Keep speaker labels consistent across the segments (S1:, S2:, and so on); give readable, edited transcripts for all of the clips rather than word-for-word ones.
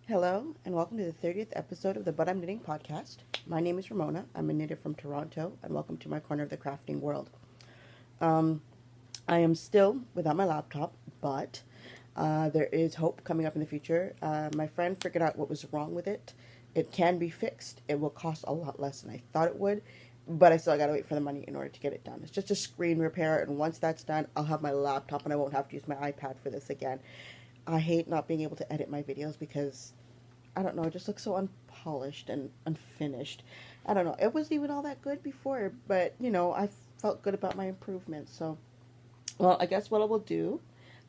S1: Hello, and welcome to the 30th episode of the But I'm Knitting podcast. My name is Ramona. I'm a knitter from Toronto, and welcome to my corner of the crafting world. Um, I am still without my laptop, but there is hope coming up in the future. My friend figured out what was wrong with it. It can be fixed. It will cost a lot less than I thought it would, but I still gotta wait for the money in order to get it done. It's just a screen repair, and once that's done, I'll have my laptop and I won't have to use my iPad for this again. I hate not being able to edit my videos because I don't know, it just looks so unpolished and unfinished. I don't know. It wasn't even all that good before, but I felt good about my improvements. So, well, I guess what I will do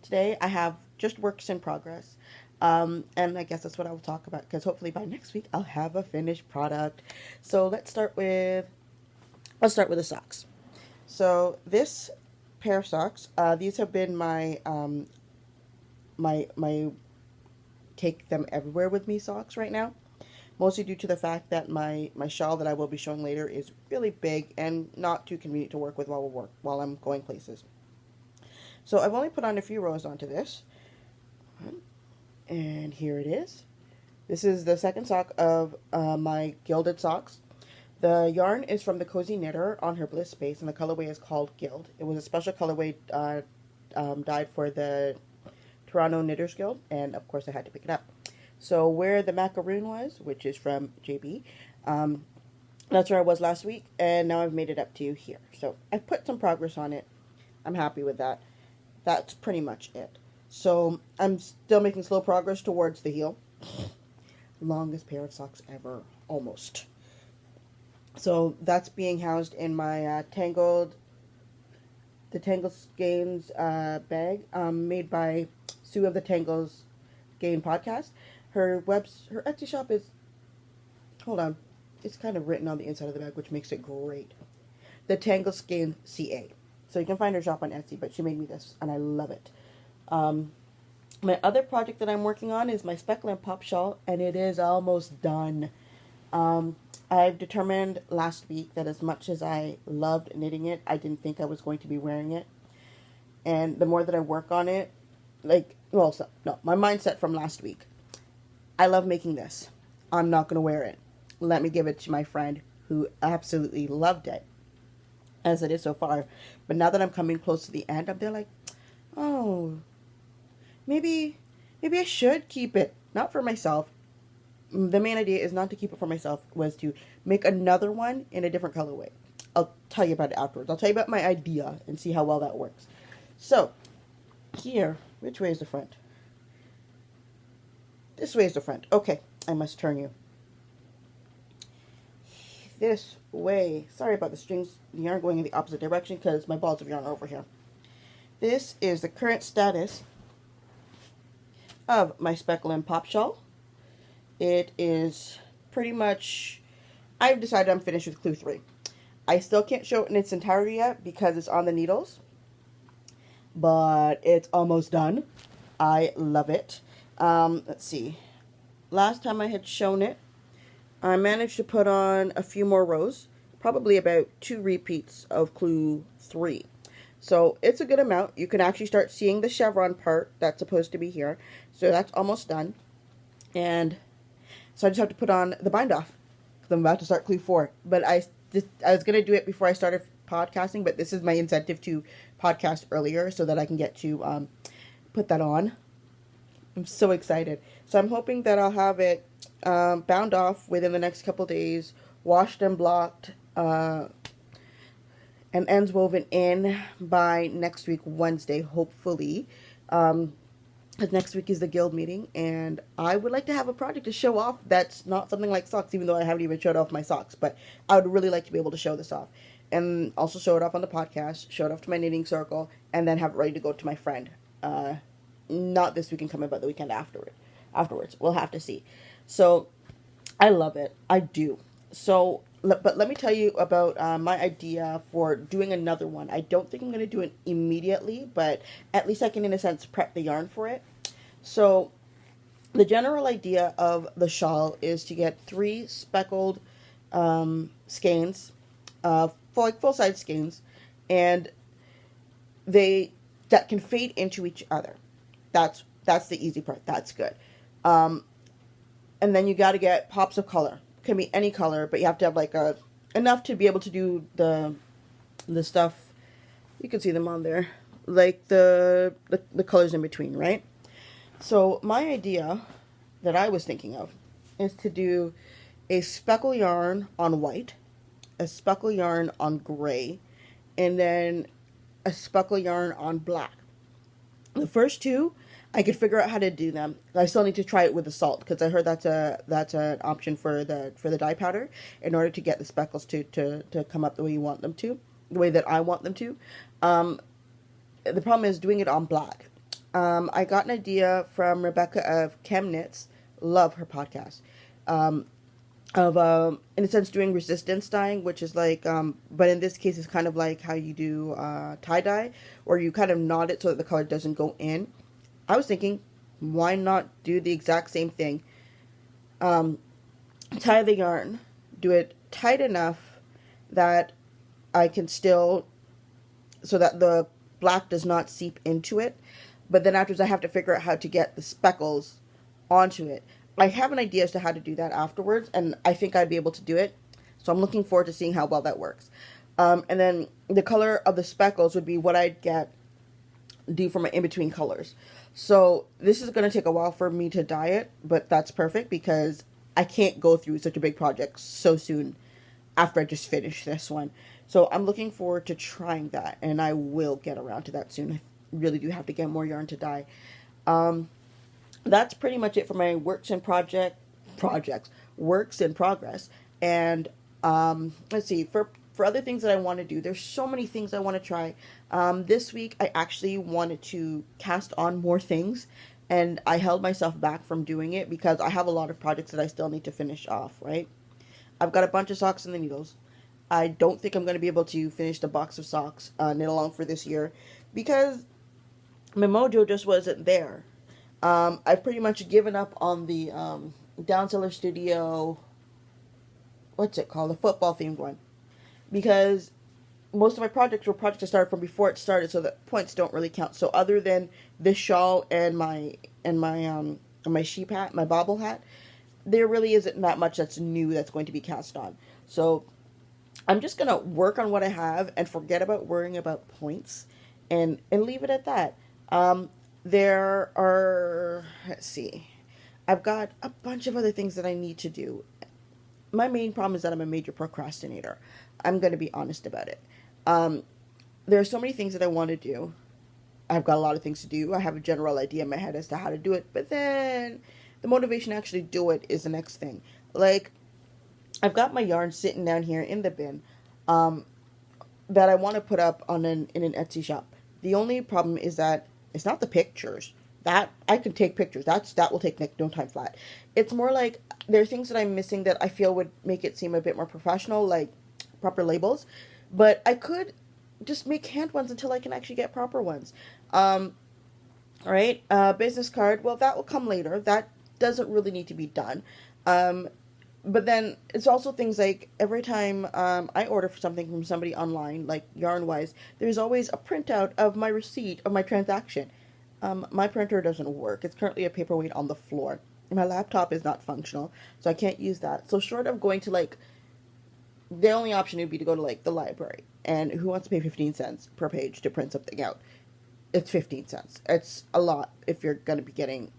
S1: today, I have just works in progress. And I guess that's what I will talk about because hopefully by next week I'll have a finished product. So let's start with the socks. So this pair of socks, these have been my take them everywhere with me socks right now. Mostly due to the fact that my shawl that I will be showing later is really big and not too convenient to work with while I'm going places. So I've only put on a few rows onto this. And here it is. This is the second sock of my gilded socks. The yarn is from the Cosy Knitter on her Bliss base, and the colorway is called Gild. It was a special colorway dyed for the Toronto Knitters Guild, and of course I had to pick it up. So where the macaroon was, which is from JB, that's where I was last week, and now I've made it up to you here. So I've put some progress on it. I'm happy with that. That's pretty much it. So I'm still making slow progress towards the heel. Longest pair of socks ever, almost. So that's being housed in my Tangled Skeins bag, made by Sue of the Tangles Game podcast. Her Etsy shop is, hold on, it's kind of written on the inside of the bag, which makes it great. The Tangle Skein CA. So you can find her shop on Etsy, but she made me this, and I love it. My other project that I'm working on is my Speckle and Pop shawl, and it is almost done. I've determined last week that as much as I loved knitting it, I didn't think I was going to be wearing it. And the more that I work on it, my mindset from last week. I love making this. I'm not going to wear it. Let me give it to my friend who absolutely loved it, as it is so far. But now that I'm coming close to the end, I'm there like, oh, maybe I should keep it. Not for myself. The main idea is not to keep it for myself, was to make another one in a different colorway. I'll tell you about it afterwards. I'll tell you about my idea and see how well that works. So, here, which way is the front? This way is the front. Okay, I must turn you. This way. Sorry about the yarn going in the opposite direction because my balls of yarn are over here. This is the current status of my Speckle and Pop shawl. It is pretty much, I've decided I'm finished with clue 3. I still can't show it in its entirety yet because it's on the needles, but it's almost done. I love it. Let's see. Last time I had shown it, I managed to put on a few more rows, probably about 2 repeats of clue 3. So it's a good amount. You can actually start seeing the chevron part that's supposed to be here. So that's almost done. And so I just have to put on the bind off because I'm about to start clue 4. But I was going to do it before I started podcasting, but this is my incentive to podcast earlier so that I can get to put that on. I'm so excited. So I'm hoping that I'll have it bound off within the next couple days, washed and blocked, and ends woven in by next week, Wednesday, hopefully. Because next week is the guild meeting, and I would like to have a project to show off that's not something like socks, even though I haven't even showed off my socks. But I would really like to be able to show this off. And also show it off on the podcast, show it off to my knitting circle, and then have it ready to go to my friend. Not this weekend coming, but the weekend afterwards. We'll have to see. So, I love it. I do. So, but let me tell you about my idea for doing another one. I don't think I'm going to do it immediately, but at least I can, in a sense, prep the yarn for it. So, the general idea of the shawl is to get 3 speckled skeins, full-size skeins, and that can fade into each other. That's the easy part. That's good. And then you got to get pops of color. Can be any color, but you have to have like enough to be able to do the stuff. You can see them on there, like the colors in between, right? So my idea that I was thinking of is to do a speckle yarn on white, a speckle yarn on gray, and then a speckle yarn on black. The first two, I could figure out how to do them. I still need to try it with the salt because I heard that's an option for the dye powder in order to get the speckles to come up the way you want them to, the way that I want them to. The problem is doing it on black. I got an idea from Rebecca of Chem Knits, love her podcast, of in a sense doing resistance dyeing, which is like, but in this case it's kind of like how you do tie-dye, or you kind of knot it so that the color doesn't go in. I was thinking, why not do the exact same thing? Tie the yarn, do it tight enough that I can still, so that the black does not seep into it, but then afterwards I have to figure out how to get the speckles onto it. I have an idea as to how to do that afterwards, and I think I'd be able to do it, so I'm looking forward to seeing how well that works. And then the color of the speckles would be what I'd do for my in-between colors. So this is going to take a while for me to dye it, but that's perfect because I can't go through such a big project so soon after I just finish this one. So I'm looking forward to trying that, and I will get around to that soon. I really do have to get more yarn to dye. That's pretty much it for my works in progress. And let's see, for other things that I want to do, there's so many things I want to try. This week I actually wanted to cast on more things, and I held myself back from doing it because I have a lot of projects that I still need to finish off, right? I've got a bunch of socks in the needles. I don't think I'm going to be able to finish the box of socks knit along for this year because my mojo just wasn't there. I've pretty much given up on the Downseller Studio, what's it called, the football themed one, because most of my projects were projects that started from before it started, so the points don't really count. So other than this shawl and my sheep hat, my bobble hat, there really isn't that much that's new that's going to be cast on. So I'm just gonna work on what I have and forget about worrying about points, and leave it at that. There are, let's see, I've got a bunch of other things that I need to do. My main problem is that I'm a major procrastinator. I'm going to be honest about it. There are so many things that I want to do. I've got a lot of things to do. I have a general idea in my head as to how to do it, but then the motivation to actually do it is the next thing. Like, I've got my yarn sitting down here in the bin that I want to put up in an Etsy shop. The only problem is that it's not the pictures. That I can take pictures. That will take no time flat. It's more like there are things that I'm missing that I feel would make it seem a bit more professional, like proper labels. But I could just make hand ones until I can actually get proper ones. All right. Business card. Well, that will come later. That doesn't really need to be done. But then it's also things like every time I order for something from somebody online, like Yarnwise, there's always a printout of my receipt of my transaction. My printer doesn't work. It's currently a paperweight on the floor. My laptop is not functional, so I can't use that. So short of going to the only option would be to go to the library. And who wants to pay 15 cents per page to print something out? It's 15 cents. It's a lot if you're going to be getting...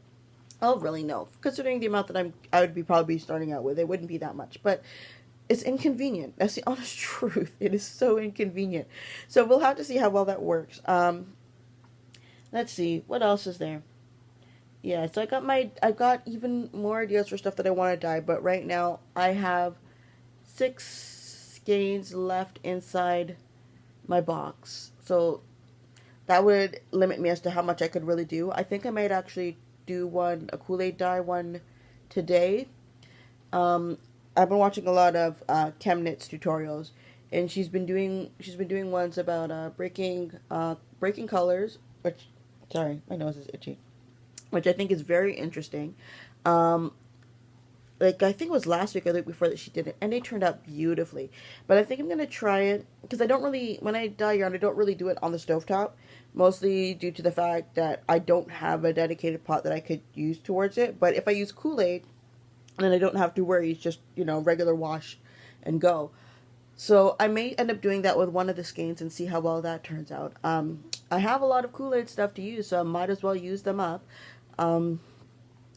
S1: Oh, really, no. Considering the amount that I would be probably starting out with, it wouldn't be that much. But it's inconvenient. That's the honest truth. It is so inconvenient. So we'll have to see how well that works. Let's see. What else is there? Yeah, so I've got even more ideas for stuff that I want to dye. But right now, I have 6 skeins left inside my box. So that would limit me as to how much I could really do. I think I might actually do a Kool-Aid dye one today. I've been watching a lot of Chem Knits tutorials, and she's been doing ones about breaking colors, which, sorry, my nose is itchy, which I think is very interesting. I think it was last week or the week before that she did it, and they turned out beautifully. But I think I'm gonna try it because when I dye yarn, I don't really do it on the stovetop. Mostly due to the fact that I don't have a dedicated pot that I could use towards it. But if I use Kool-Aid, and then I don't have to worry. It's just, regular wash and go. So I may end up doing that with one of the skeins and see how well that turns out. I have a lot of Kool-Aid stuff to use, so I might as well use them up. Um,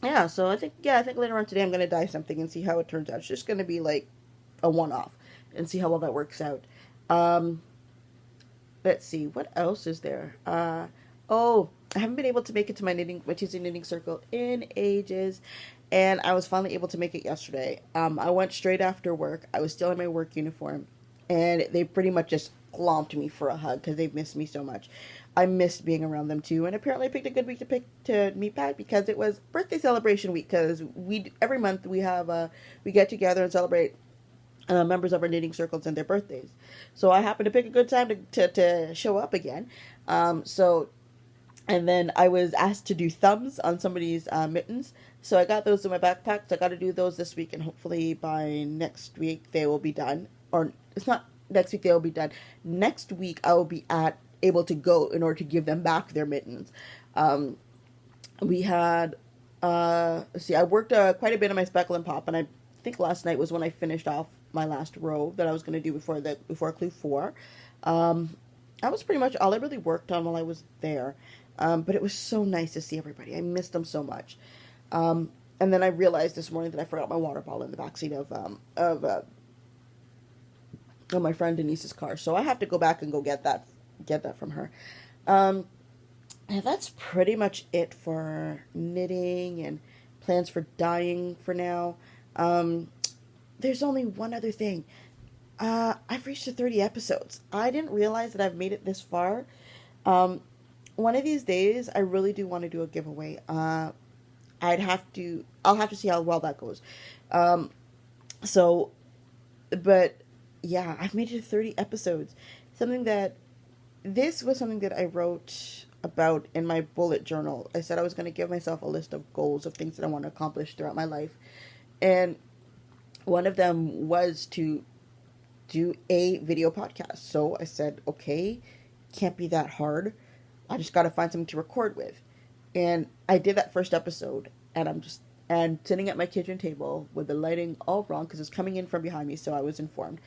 S1: yeah, so I think later on today I'm gonna dye something and see how it turns out. It's just gonna be like a one-off and see how well that works out. Um, let's see, what else is there? Oh, I haven't been able to make it to my Tuesday knitting circle in ages, and I was finally able to make it yesterday. I went straight after work. I was still in my work uniform, and they pretty much just clomped me for a hug because they've missed me so much. I missed being around them too, and apparently I picked a good week to meet back because it was birthday celebration week. Because every month we get together and celebrate members of our knitting circles and their birthdays. So I happened to pick a good time to show up again. So and then I was asked to do thumbs on somebody's mittens. So I got those in my backpack. So I got to do those this week, and hopefully by next week they will be done. Or it's not next week they will be done. Next week I will be able to go in order to give them back their mittens. We had let's see, I worked quite a bit on my Speckle and Pop, and I think last night was when I finished off my last row that I was going to do before Clue 4. That was pretty much all I really worked on while I was there. But it was so nice to see everybody. I missed them so much. And then I realized this morning that I forgot my water bottle in the backseat of my friend Denise's car. So I have to go back and go get that from her. And that's pretty much it for knitting and plans for dyeing for now. There's only one other thing. I've reached the 30 episodes. I didn't realize that I've made it this far. One of these days, I really do want to do a giveaway. I'll have to see how well that goes. So, but yeah, I've made it to 30 episodes. This was something that I wrote about in my bullet journal. I said I was going to give myself a list of goals of things that I want to accomplish throughout my life. And one of them was to do a video podcast. So I said, okay, can't be that hard. I just got to find something to record with. And I did that first episode, and I'm sitting at my kitchen table with the lighting all wrong because it's coming in from behind me, so I was informed.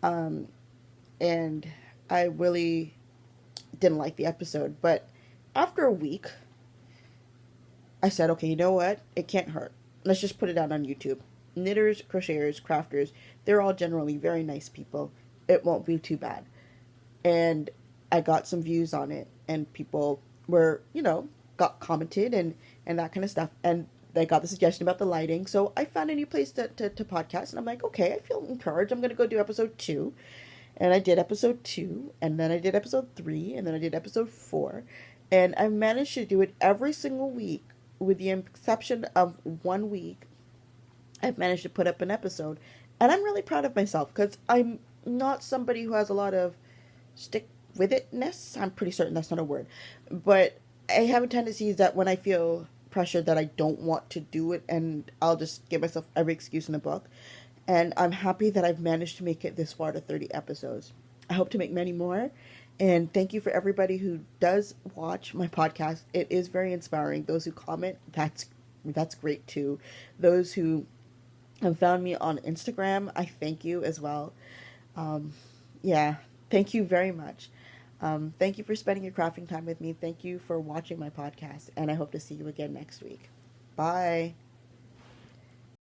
S1: And I really didn't like the episode, but after a week, I said, okay, you know what? It can't hurt. Let's just put it out on YouTube. Knitters, crocheters, crafters, they're all generally very nice people. It won't be too bad. And I got some views on it, and people were, got commented and that kind of stuff. And they got the suggestion about the lighting. So I found a new place to podcast, and I'm like, okay, I feel encouraged. I'm going to go do episode 2. And I did episode 2, and then I did episode 3, and then I did episode 4. And I managed to do it every single week, with the exception of 1 week. I've managed to put up an episode. And I'm really proud of myself, because I'm not somebody who has a lot of stick-with-itness. I'm pretty certain that's not a word. But I have a tendency that when I feel pressured that I don't want to do it, and I'll just give myself every excuse in the book. And I'm happy that I've managed to make it this far to 30 episodes. I hope to make many more. And thank you for everybody who does watch my podcast. It is very inspiring. Those who comment, that's great too. Those who have found me on Instagram, I thank you as well. Yeah, thank you very much. Thank you for spending your crafting time with me. Thank you for watching my podcast. And I hope to see you again next week. Bye.